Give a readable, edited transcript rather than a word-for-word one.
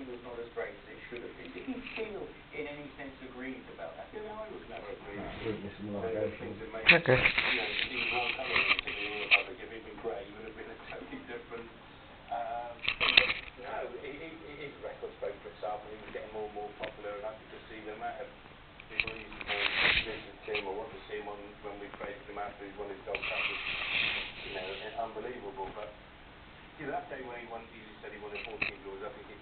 quality was not as great as it should have been. Did you feel in any sense aggrieved about that? Yeah, no, I was never aggrieved. Okay. These wrong colours in the public. If it'd been grey, it would have been a totally different. No, his record spoke for itself, and he was getting more and more popular, and I could just see the amount of people who used to listen to him or want to see him when we praised him after he won his gold cup was, unbelievable. But that day when he said he won the 14 goals, I think it